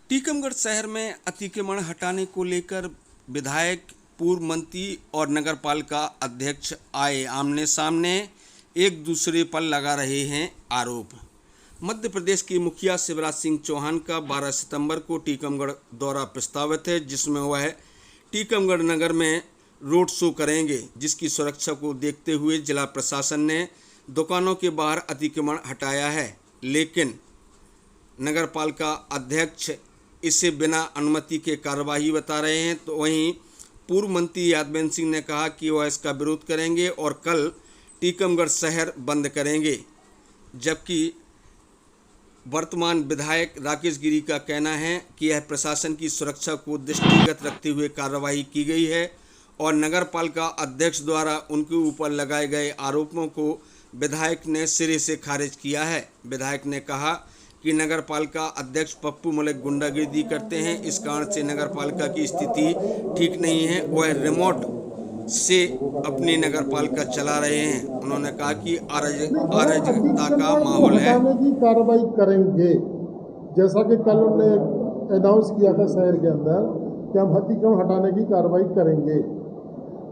टीकमगढ़ शहर में अतिक्रमण हटाने को लेकर विधायक, पूर्व मंत्री और नगरपालिका अध्यक्ष आए आमने सामने, एक दूसरे पर लगा रहे हैं आरोप। मध्य प्रदेश के मुखिया शिवराज सिंह चौहान का 12 सितंबर को टीकमगढ़ दौरा प्रस्तावित है, जिसमें वह टीकमगढ़ नगर में रोड शो करेंगे, जिसकी सुरक्षा को देखते हुए जिला प्रशासन ने दुकानों के बाहर अतिक्रमण हटाया है, लेकिन नगरपालिका अध्यक्ष इसे बिना अनुमति के कार्रवाई बता रहे हैं। तो वहीं पूर्व मंत्री यादवेंद्र सिंह ने कहा कि वह इसका विरोध करेंगे और कल टीकमगढ़ शहर बंद करेंगे, जबकि वर्तमान विधायक राकेश गिरी का कहना है कि यह प्रशासन की सुरक्षा को दृष्टिगत रखते हुए कार्रवाई की गई है और नगरपालिका अध्यक्ष द्वारा उनके ऊपर लगाए गए आरोपों को विधायक ने सिरे से खारिज किया है। विधायक ने कहा कि नगरपालिका अध्यक्ष पप्पू मलिक गुंडागिरी करते हैं, इस कारण से नगरपालिका की स्थिति ठीक नहीं है। वह रिमोट से अपनी नगरपालिका चला रहे हैं। उन्होंने कहा कि अराजकता का माहौल है। की कार्रवाई करेंगे, जैसा कि कल उन्होंने अनाउंस किया था शहर के अंदर कि हम अतिक्रमण हटाने की कार्रवाई करेंगे।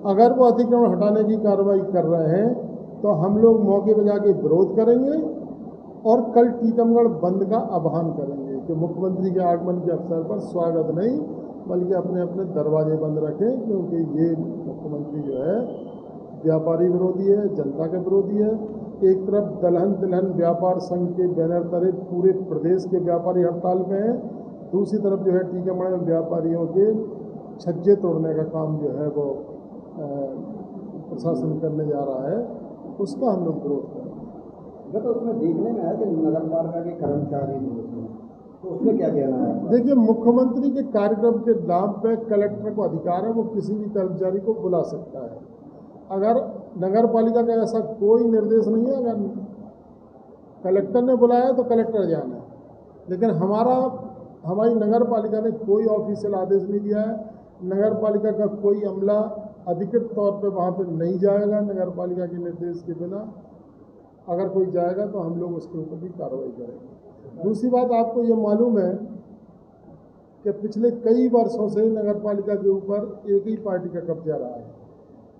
अगर वो अतिक्रमण हटाने की कार्रवाई कर रहे हैं तो हम लोग मौके पर जाके विरोध करेंगे और कल टीकमगढ़ बंद का आह्वान करेंगे कि मुख्यमंत्री के आगमन के अवसर पर स्वागत नहीं बल्कि अपने अपने दरवाजे बंद रखें, क्योंकि ये मुख्यमंत्री जो है व्यापारी विरोधी है, जनता के विरोधी है। एक तरफ दलहन तिलहन व्यापार संघ के बैनर तले पूरे प्रदेश के व्यापारी हड़ताल पे हैं, दूसरी तरफ जो है टीकमगढ़ में व्यापारियों के छज्जे तोड़ने का काम जो है वो प्रशासन करने जा रहा है, उसका हम लोग विरोध करें। तो उसमें देखने में आया कि नगरपालिका के कर्मचारी तो उसमें क्या कहना है? देखिए, मुख्यमंत्री के कार्यक्रम के नाम पे कलेक्टर को अधिकार है, वो किसी भी कर्मचारी को बुला सकता है। अगर नगरपालिका का ऐसा कोई निर्देश नहीं है, अगर कलेक्टर ने बुलाया तो कलेक्टर जाना है, लेकिन हमारी नगरपालिका ने कोई ऑफिशियल आदेश नहीं दिया है। नगरपालिका का कोई अमला अधिकृत तौर पे वहाँ पे नहीं जाएगा नगरपालिका के निर्देश के बिना। अगर कोई जाएगा तो हम लोग उसके ऊपर भी कार्रवाई करेंगे। दूसरी बात, आपको ये मालूम है कि पिछले कई वर्षों से नगरपालिका के ऊपर एक ही पार्टी का कब्जा रहा है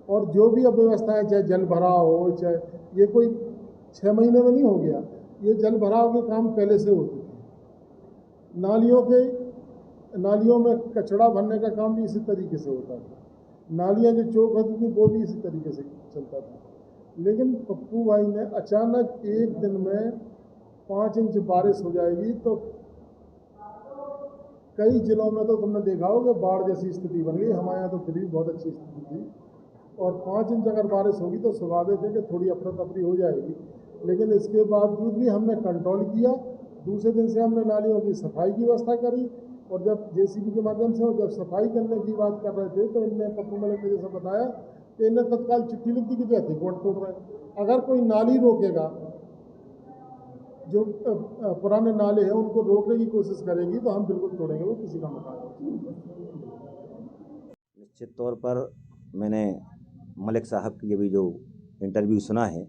और जो भी अव्यवस्था है, चाहे जल भराव हो, चाहे ये कोई 6 महीने में नहीं हो गया, ये जल भराव के काम पहले से होते थे। नालियों में कचरा भरने का काम भी इसी तरीके से होता था, नालियाँ जो चौक होती थी वो भी इसी तरीके से चलता था। लेकिन पप्पू भाई ने अचानक एक दिन में 5 इंच बारिश हो जाएगी तो कई जिलों में तो तुमने देखा होगा बाढ़ जैसी स्थिति बन गई। हमारे यहाँ तो फिर भी बहुत अच्छी स्थिति थी, और 5 इंच अगर बारिश होगी तो स्वाभाविक है कि थोड़ी अफरा तफरी हो जाएगी, लेकिन इसके बावजूद भी हमने कंट्रोल किया। दूसरे दिन से हमने नालियों की सफाई की व्यवस्था करी, और जब जेसीबी के माध्यम से जब सफाई करने की बात कर रहे थे तो इनने पप्पू मलिक ने जैसा बताया कि इन्हें तत्काल चिट्ठी लिख दी कि जैसे कोर्ट तोड़ रहे हैं। अगर कोई नाली रोकेगा, जो पुराने नाले हैं उनको रोकने की कोशिश करेगी तो हम बिल्कुल तोड़ेंगे, वो किसी का मकान। निश्चित तौर पर मैंने मलिक साहब की अभी जो इंटरव्यू सुना है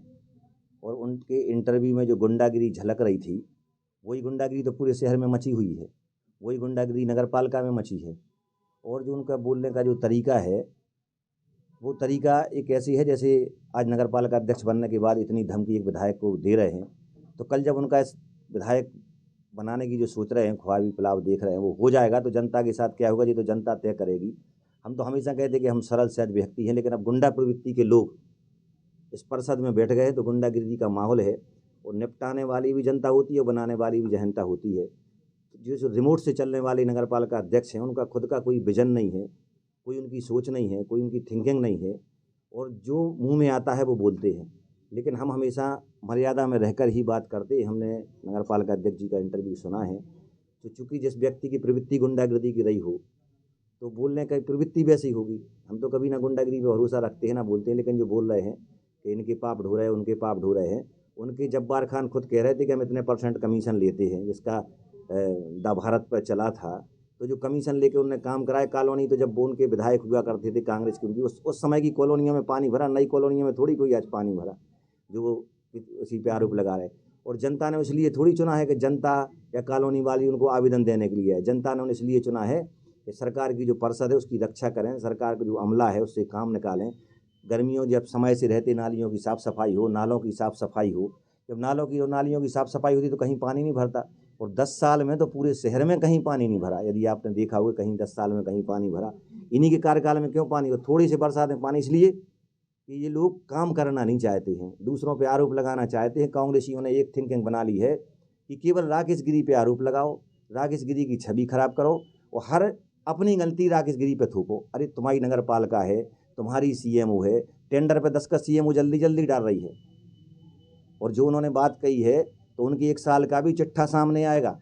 और उनके इंटरव्यू में जो गुंडागिरी झलक रही थी, वही गुंडागिरी तो पूरे शहर में मची हुई है, वही गुंडागिरी नगरपालिका में मची है। और जो उनका बोलने का जो तरीका है, वो तरीका एक ऐसी है जैसे आज नगरपालिका अध्यक्ष बनने के बाद इतनी धमकी एक विधायक को दे रहे हैं, तो कल जब उनका इस विधायक बनाने की जो सोच रहे हैं, ख्वाबी पुलाव देख रहे हैं, वो हो जाएगा तो जनता के साथ क्या होगा ये तो जनता तय करेगी। हम तो हमेशा कहते हैं कि हम सरल सहज व्यक्ति हैं, लेकिन अब गुंडा प्रवृत्ति के लोग इस परिषद में बैठ गए तो गुंडागिरी का माहौल है, और निपटाने वाली भी जनता होती है, बनाने वाली भी जनता होती है। जो रिमोट से चलने वाले नगरपालिका अध्यक्ष हैं, उनका खुद का कोई विजन नहीं है, कोई उनकी सोच नहीं है, कोई उनकी थिंकिंग नहीं है, और जो मुंह में आता है वो बोलते हैं। लेकिन हम हमेशा मर्यादा में रहकर ही बात करते हैं। हमने नगरपालिका अध्यक्ष जी का इंटरव्यू सुना है, तो चूँकि जिस व्यक्ति की प्रवृत्ति गुंडागिरी की रही हो तो बोलने का प्रवृत्ति वैसी होगी। हम तो कभी ना गुंडागिरी पर भरोसा रखते हैं ना बोलते हैं, लेकिन जो बोल रहे हैं कि इनके पाप ढो रहे हैं, उनके पाप ढो रहे हैं। उनके जब्बार खान खुद कह रहे थे कि हम इतने % कमीशन लेते हैं, जिसका दा भारत पर चला था। तो जो कमीशन लेके उन्होंने काम कराए कॉलोनी, तो जब वो उनके विधायक हुआ करते थे कांग्रेस की, उनकी उस समय की कॉलोनियों में पानी भरा, नई कॉलोनियों में थोड़ी कोई आज पानी भरा, जो वो उसी पे आरोप लगा रहे। और जनता ने इसलिए थोड़ी चुना है कि जनता या कॉलोनी वाली उनको आवेदन देने के लिए है। जनता ने उन्हें इसलिए चुना है कि सरकार की जो परिषद है उसकी रक्षा करें, सरकार का जो अमला है उससे काम निकालें। गर्मियों जब समय से रहते नालियों की साफ़ सफाई हो, नालों की साफ़ सफाई हो। जब नालों की और नालियों की साफ़ सफाई होती तो कहीं पानी नहीं भरता। और 10 साल में तो पूरे शहर में कहीं पानी नहीं भरा। यदि आपने देखा होगा कहीं 10 साल में कहीं पानी भरा। इन्हीं के कार्यकाल में क्यों पानी हो? थोड़ी सी बरसात में पानी, इसलिए कि ये लोग काम करना नहीं चाहते हैं, दूसरों पे आरोप लगाना चाहते हैं। कांग्रेसियों ने एक थिंकिंग बना ली है कि केवल राकेश गिरी पे आरोप लगाओ, राकेश गिरी की छवि खराब करो और हर अपनी गलती राकेश गिरी पे थोपो। अरे तुम्हारी नगर पालिका है, तुम्हारी सीएमओ है, टेंडर पे 10 का सीएमओ जल्दी जल्दी डाल रही है। और जो उन्होंने बात कही है तो उनकी 1 साल का भी चिट्ठा सामने आएगा।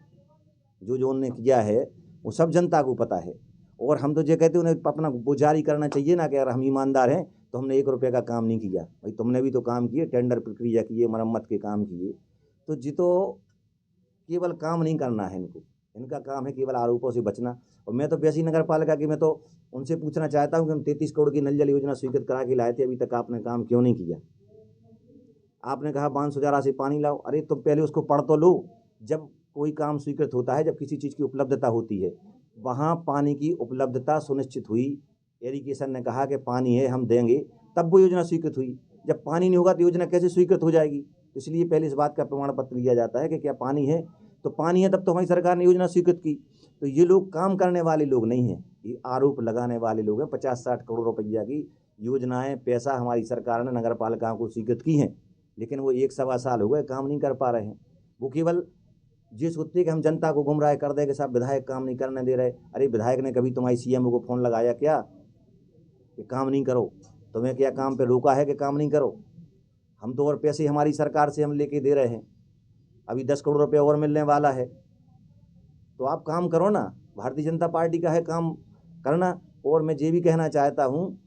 जो जो उन्होंने किया है वो सब जनता को पता है। और हम तो ये कहते हैं उन्हें अपना वो जारी करना चाहिए ना कि अगर हम ईमानदार हैं तो हमने 1 रुपये का काम नहीं किया। भाई तुमने भी तो काम किए, टेंडर प्रक्रिया किए, मरम्मत के काम किए। तो जी तो केवल काम नहीं करना है इनको, इनका काम है केवल आरोपों से बचना। और मैं तो वैसी नगर पालिका की मैं तो उनसे पूछना चाहता हूँ कि हम 33 करोड़ की नल जल योजना स्वीकृत करा के लाए थे, अभी तक आपने काम क्यों नहीं किया? आपने कहा 511 से पानी लाओ। अरे तुम पहले उसको पढ़ तो लो। जब कोई काम स्वीकृत होता है, जब किसी चीज़ की उपलब्धता होती है, वहाँ पानी की उपलब्धता सुनिश्चित हुई, इरिगेशन ने कहा कि पानी है हम देंगे, तब वो योजना स्वीकृत हुई। जब पानी नहीं होगा तो योजना कैसे स्वीकृत हो जाएगी? तो इसलिए पहले इस बात का प्रमाण पत्र लिया जाता है कि क्या पानी है, तो पानी है तब तो हमारी सरकार ने योजना स्वीकृत की। तो ये लोग काम करने वाले लोग नहीं हैं, ये आरोप लगाने वाले लोग हैं। 50-60 करोड़ रुपया की योजनाएं, पैसा हमारी सरकार ने नगर पालिकाओं को स्वीकृत की हैं, लेकिन वो 1-1.25 साल हो गए काम नहीं कर पा रहे हैं। वो केवल ये सोचते कि हम जनता को गुमराह कर दें कि साहब विधायक काम नहीं करने दे रहे। अरे विधायक ने कभी तुम्हारी सीएमओ को फ़ोन लगाया क्या कि काम नहीं करो? तुम्हें क्या काम पे रोका है कि काम नहीं करो? हम तो और पैसे हमारी सरकार से हम लेके दे रहे हैं, अभी 10 करोड़ रुपये और मिलने वाला है। तो आप काम करो ना, भारतीय जनता पार्टी का है काम करना। और मैं ये भी कहना चाहता हूँ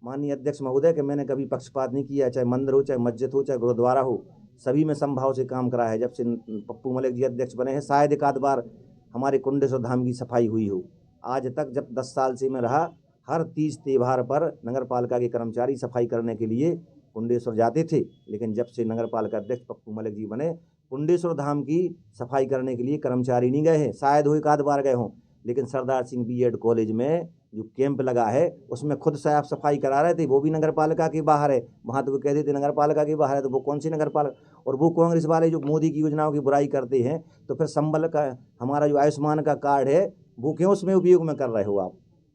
माननीय अध्यक्ष महोदय कि मैंने कभी पक्षपात नहीं किया, चाहे मंदिर हो, चाहे मस्जिद हो, चाहे गुरुद्वारा हो, सभी में समभाव से काम करा है। जब से पप्पू मलिक जी अध्यक्ष बने हैं, शायद एक आध बार हमारे कुंडेश्वर धाम की सफाई हुई हो। आज तक जब 10 साल से मैं रहा, हर 30 त्यौहार पर नगर पालिका के कर्मचारी सफाई करने के लिए कुंडेश्वर जाते थे। लेकिन जब से नगर पालिका अध्यक्ष पप्पू मलिक जी बने, कुंडेश्वर धाम की सफाई करने के लिए कर्मचारी नहीं गए हैं। शायद वो एक आध बार गए हों, लेकिन सरदार सिंह बीएड कॉलेज में जो कैंप लगा है उसमें खुद साफ सफाई करा रहे थे, वो भी नगर पालिका के बाहर है। वहाँ तो वो कह देते नगर पालिका के बाहर है, तो वो कौन सी नगर पालिका? और वो कांग्रेस वाले जो मोदी की योजनाओं की बुराई करते हैं, तो फिर संबल का हमारा जो आयुष्मान का कार्ड है वो क्यों उसमें उपयोग में कर रहे हो आप?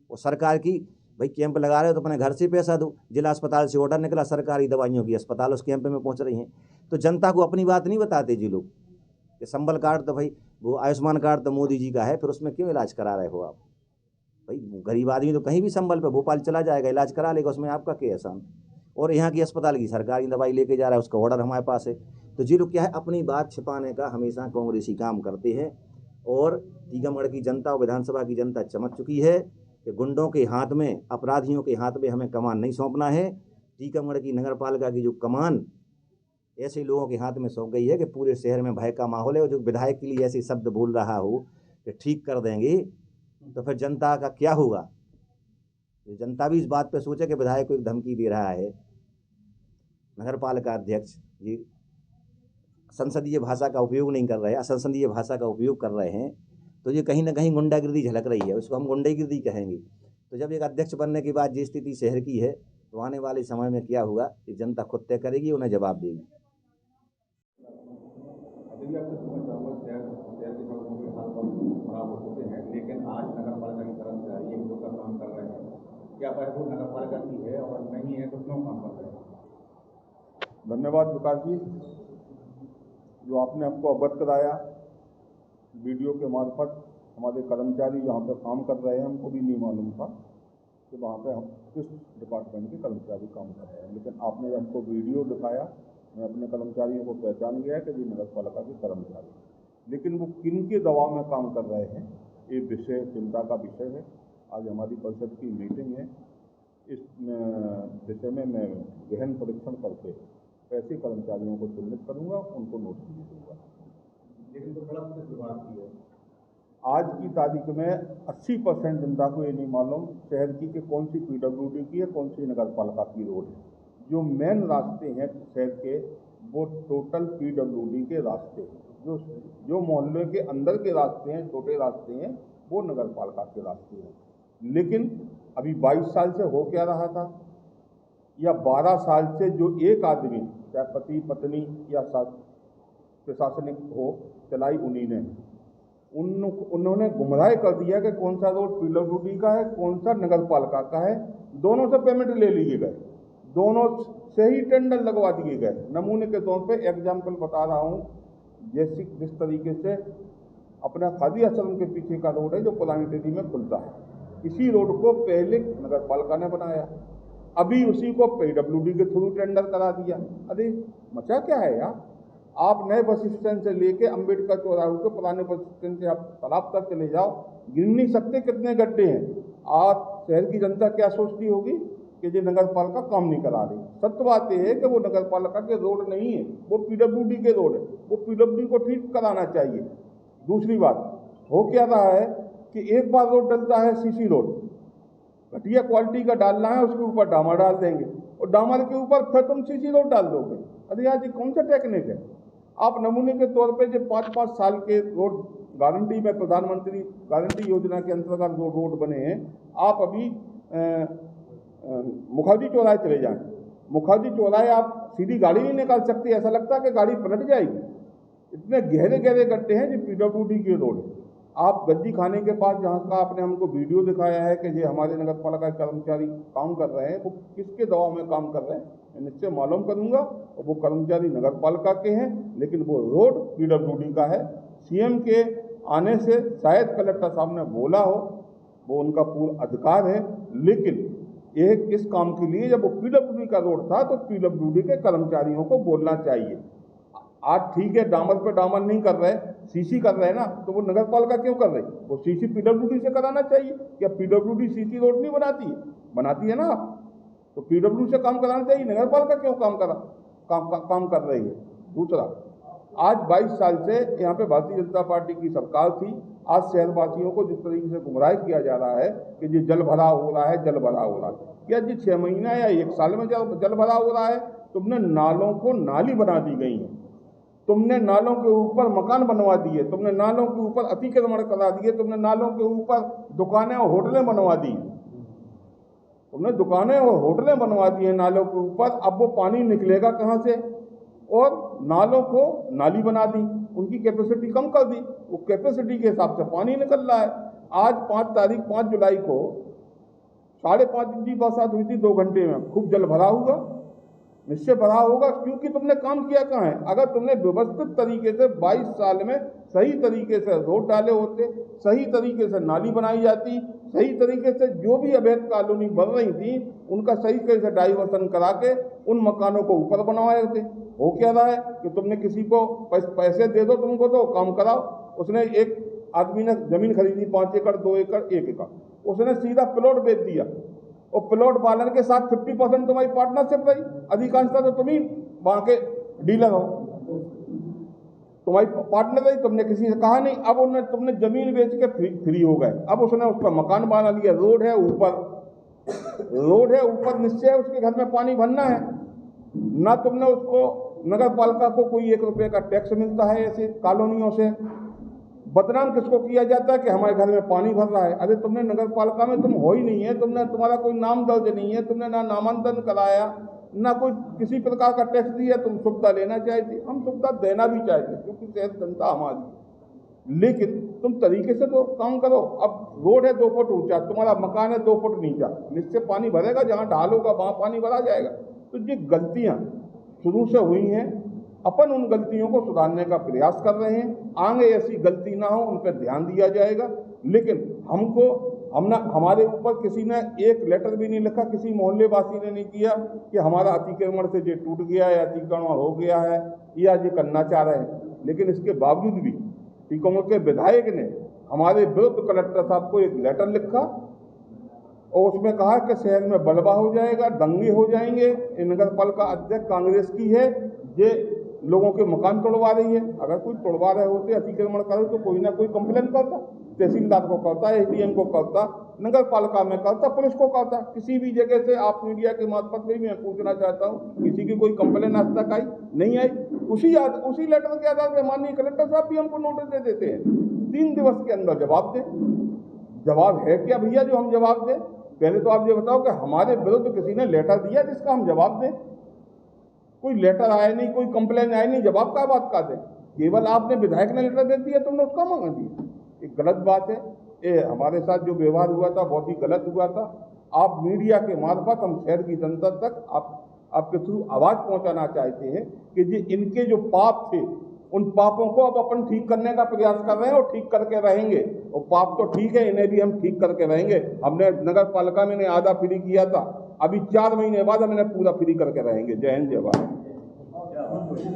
और सरकार की भाई कैंप लगा रहे हो तो अपने घर से पैसा दो। जिला अस्पताल से ऑर्डर निकला सरकारी दवाइयों की, अस्पताल उस कैंप में पहुँच रही हैं। तो जनता को अपनी बात नहीं बताते जी लोग कि संबल कार्ड तो भाई वो आयुष्मान कार्ड तो मोदी जी का है, फिर उसमें क्यों इलाज करा रहे हो आप? भाई गरीब आदमी तो कहीं भी संबल पे भोपाल चला जाएगा, इलाज करा लेगा, उसमें आपका क्या एहसान? और यहाँ की अस्पताल की सरकारी दवाई लेके जा रहा है, उसका ऑर्डर हमारे पास है। तो जी लोग क्या है, अपनी बात छिपाने का हमेशा कांग्रेसी काम करते हैं। और टीकमगढ़ की जनता और विधानसभा की जनता चमक चुकी है कि गुंडों के हाथ में, अपराधियों के हाथ में हमें कमान नहीं सौंपना है। टीकमगढ़ की नगर पालिका की जो कमान ऐसे लोगों के हाथ में सौंप गई है कि पूरे शहर में भय का माहौल है। और जो विधायक के लिए ऐसे शब्द बोल रहा हो कि ठीक कर देंगे, तो फिर जनता का क्या होगा? जनता भी इस बात पे सोचे कि विधायक को एक धमकी दे रहा है नगर पालिका अध्यक्ष जी, संसदीय भाषा का उपयोग नहीं कर रहे हैं, असंसदीय भाषा का उपयोग कर रहे हैं, तो ये कहीं ना कहीं गुंडागिर्दी झलक रही है, उसको हम गुंडागिर्दी कहेंगे। तो जब एक अध्यक्ष बनने के बाद जो स्थिति शहर की है, तो आने वाले समय में क्या होगा ये जनता खुद तय करेगी, उन्हें जवाब देगी। खराब हो चुके हैं, लेकिन आज नगर पालिका की कर्मचारी एक दो का काम कर रहे हैं। क्या वो नगर पालिका की है, और नहीं है तो क्यों काम कर रहे हैं? धन्यवाद विकास जी, जो आपने हमको अवगत कराया वीडियो के मार्फत। हमारे कर्मचारी जहाँ पर काम कर रहे हैं, हमको भी नहीं मालूम था कि वहाँ पे हम किस डिपार्टमेंट के कर्मचारी काम कर रहे हैं, लेकिन आपने जब हमको वीडियो दिखाया, मैं अपने कर्मचारियों को पहचान गया कि ये नगर पालिका के कर्मचारी। लेकिन वो किन के दबाव में काम कर रहे हैं, ये विषय चिंता का विषय है। आज हमारी परिषद की मीटिंग है, इस विषय में मैं गहन परीक्षण करके ऐसे कर्मचारियों को चिन्हित करूंगा, उनको नोटिस भी दूंगा। लेकिन तो गलत से शुरुआत की है। आज की तारीख में 80% जनता को ये नहीं मालूम शहर की कि कौन सी PWD की है, कौन सी नगर पालिका की रोड है। जो मेन रास्ते हैं शहर के, वो टोटल पीडब्ल्यूडी के रास्ते हैं। जो मोहल्ले के अंदर के रास्ते हैं, छोटे रास्ते हैं, वो नगर पालिका के रास्ते हैं। लेकिन अभी 22 साल से हो क्या रहा था, या 12 साल से जो एक आदमी, चाहे पति पत्नी या प्रशासनिक हो, चलाई उन्हीं ने। उन्होंने गुमराह कर दिया कि कौन सा रोड पीडब्ल्यूडी का है, कौन सा नगर पालिका का है। दोनों से पेमेंट ले लिए गए, दोनों से ही टेंडर लगवा दिए गए। नमूने के तौर पे एग्जाम्पल बता रहा हूँ, जैसे जिस तरीके से अपना खादी आश्रम के पीछे का रोड है जो पुरानी दिल्ली में खुलता है, इसी रोड को पहले नगर पालिका ने बनाया, अभी उसी को पीडब्ल्यूडी के थ्रू टेंडर करा दिया। अरे मचा क्या है यार। आप नए बस स्टैंड से लेके अम्बेडकर चौराहे के पुराने बस स्टैंड से आप तालाब तक चले जाओ, गिन नहीं सकते कितने गड्ढे हैं। आप शहर की जनता क्या सोचती होगी कि ये नगर पालिका काम नहीं करा रही। सत्य बात यह है कि वो नगर पालिका के रोड नहीं है, वो पीडब्ल्यूडी के रोड है, वो पीडब्ल्यूडी को ठीक कराना चाहिए। दूसरी बात, हो क्या रहा है कि एक बार रोड डलता है सीसी रोड, घटिया क्वालिटी का डालना है, उसके ऊपर डामर डाल देंगे और डामर के ऊपर फिर तुम सीसी रोड डाल दोगे। अरे यार, ये कौन सा टेक्निक है। आप नमूने के तौर पे जो 5-5 साल के रोड गारंटी में, प्रधानमंत्री गारंटी योजना के अंतर्गत जो रोड बने हैं, आप अभी मुखर्जी चौराहे चले जाएं, मुखर्जी चौराहे आप सीधी गाड़ी नहीं निकाल सकते, ऐसा लगता है कि गाड़ी पलट जाएगी। इतने गहरे गहरे गड्ढे हैं जो पीडब्ल्यूडी के रोड। आप गद्दी खाने के पास जहाँ का आपने हमको वीडियो दिखाया है कि ये हमारे नगर पालिका के कर्मचारी काम कर रहे हैं, वो किसके दबाव में काम कर रहे हैं मैं निश्चय मालूम करूंगा। और वो कर्मचारी नगर पालिका के हैं, लेकिन वो रोड पीडब्ल्यूडी का है। सीएम के आने से शायद कलेक्टर साहब ने बोला हो, वो उनका पूर्ण अधिकार है, लेकिन एक इस काम के लिए जब वो पीडब्ल्यूडी का रोड था तो पीडब्ल्यूडी के कर्मचारियों को बोलना चाहिए। आज ठीक है, डामर पे डामर नहीं कर रहे, सीसी कर रहे हैं ना, तो वो नगर पालिका क्यों कर रही? वो सीसी पीडब्ल्यूडी से कराना चाहिए। क्या पीडब्ल्यूडी सीसी रोड नहीं बनाती है? बनाती है ना। तो पीडब्ल्यूडी से काम कराना चाहिए, नगर पालिका क्यों काम कर रही है? दूसरा, आज 22 साल से यहाँ पे भारतीय जनता पार्टी की सरकार थी। आज शहरवासियों को जिस तरीके से गुमराह किया जा रहा है कि ये जल भराव हो रहा है, जल भराव हो रहा है, क्या जी 6 महीना या 1 साल में जल भराव हो रहा है? तुमने नालों को नाली बना दी गई है, तुमने नालों के ऊपर मकान बनवा दिए, तुमने नालों के ऊपर अतिक्रमण करा दिए, तुमने नालों के ऊपर दुकानें और होटलें बनवा दी, तुमने दुकानें और होटलें बनवा दी हैं नालों के ऊपर। अब वो पानी निकलेगा कहाँ से? और नालों को नाली बना दी, उनकी कैपेसिटी कम कर दी, वो कैपेसिटी के हिसाब से पानी निकल रहा है। आज 5 जुलाई को 5.5 इंची बरसात हुई थी 2 घंटे में, खूब जल भरा हुआ, निश्चय भरा होगा, क्योंकि तुमने काम किया कहाँ है? अगर तुमने व्यवस्थित तरीके से 22 साल में सही तरीके से रोड डाले होते, सही तरीके से नाली बनाई जाती, सही तरीके से जो भी अवैध कॉलोनी बन रही थी उनका सही तरीके से डाइवर्सन करा के उन मकानों को ऊपर बनवाए होते। हो क्या रहा है कि तुमने किसी को पैसे दे दो, तुमको तो काम कराओ। उसने एक आदमी ने जमीन खरीदी 5 एकड़ 2 एकड़ 1 एकड़, उसने सीधा प्लॉट बेच दिया और प्लॉट वालन के साथ 50% तुम्हारी पार्टनरशिप रही, अधिकांशता तो तुम ही वहां के डीलर हो, तुम्हारी पार्टनर रही, तुमने किसी से कहा नहीं। अब तुमने जमीन बेच के फ्री हो गए, अब उसने उस पर मकान बना लिया, रोड है ऊपर, निश्चय उसके घर में पानी भरना है ना। तुमने उसको नगर पालिका को कोई 1 रुपये का टैक्स मिलता है ऐसे कॉलोनियों से। बदनाम किसको किया जाता है कि हमारे घर में पानी भर रहा है? अरे तुमने नगर पालिका में तुम हो ही नहीं है, तुम्हारा कोई नाम दर्ज नहीं है, तुमने ना नामांकन कराया, ना कोई किसी प्रकार का टैक्स दिया। तुम सुविधा लेना चाहते, हम सुविधा देना भी चाहते क्योंकि शहर जनता हमारी, लेकिन तुम तरीके से तो काम करो। अब रोड है 2 फुट ऊंचा, तुम्हारा मकान है 2 फुट नीचा, निश्चय पानी भरेगा, जहाँ ढाल होगा वहाँ पानी भरा जाएगा। तो ये गलतियाँ शुरू से हुई हैं, अपन उन गलतियों को सुधारने का प्रयास कर रहे हैं। आगे ऐसी गलती ना हो, उन पर ध्यान दिया जाएगा। लेकिन हमारे ऊपर किसी ने एक लेटर भी नहीं लिखा, किसी मोहल्ले वासी ने नहीं किया कि हमारा अतिक्रमण से ये टूट गया है, अतिक्रमण हो गया है या ये करना चाह रहे हैं। लेकिन इसके बावजूद भी टीकमगढ़ के विधायक ने हमारे विरुद्ध कलेक्टर साहब को एक लेटर लिखा और उसमें कहा कि शहर में बलवा हो जाएगा, दंगे हो जाएंगे, नगर पालिका अध्यक्ष कांग्रेस की है, ये लोगों के मकान तोड़वा रही है। अगर कोई तोड़वा रहे होते, अतिक्रमण करे, तो कोई ना कोई कंप्लेन करता, तहसीलदार को करता, एसडीएम को करता, नगर पालिका में करता, पुलिस को करता। किसी भी जगह से आप मीडिया के मार्फत में भी मैं पूछना चाहता हूँ, किसी की कोई कंप्लेन आज तक आई नहीं आई? उसी लेटर के आधार पर माननीय कलेक्टर साहब भी हमको नोटिस दे देते हैं, 3 दिवस के अंदर जवाब दें। जवाब है क्या भैया जो हम जवाब दें? पहले तो आप ये बताओ कि हमारे विरुद्ध किसी ने लेटर दिया जिसका हम जवाब दें? कोई लेटर आया नहीं, कोई कंप्लेन आया नहीं, जवाब का बात का दें? केवल आपने विधायक ने लेटर दे दिया, तुमने उसका मांगा दिया। ये गलत बात है। ये हमारे साथ जो व्यवहार हुआ था बहुत ही गलत हुआ था। आप मीडिया के मार्फत हम शहर की जनता तक आपके थ्रू आवाज पहुंचाना चाहते हैं कि इनके जो पाप थे उन पापों को अब अपन ठीक करने का प्रयास कर रहे हैं और ठीक करके रहेंगे। और पाप तो ठीक है, इन्हें भी हम ठीक करके रहेंगे। हमने नगर पालिका में आधा फ्री किया था, अभी 4 महीने बाद हमने पूरा फ्री करके रहेंगे। जय हिंद, जय भारत।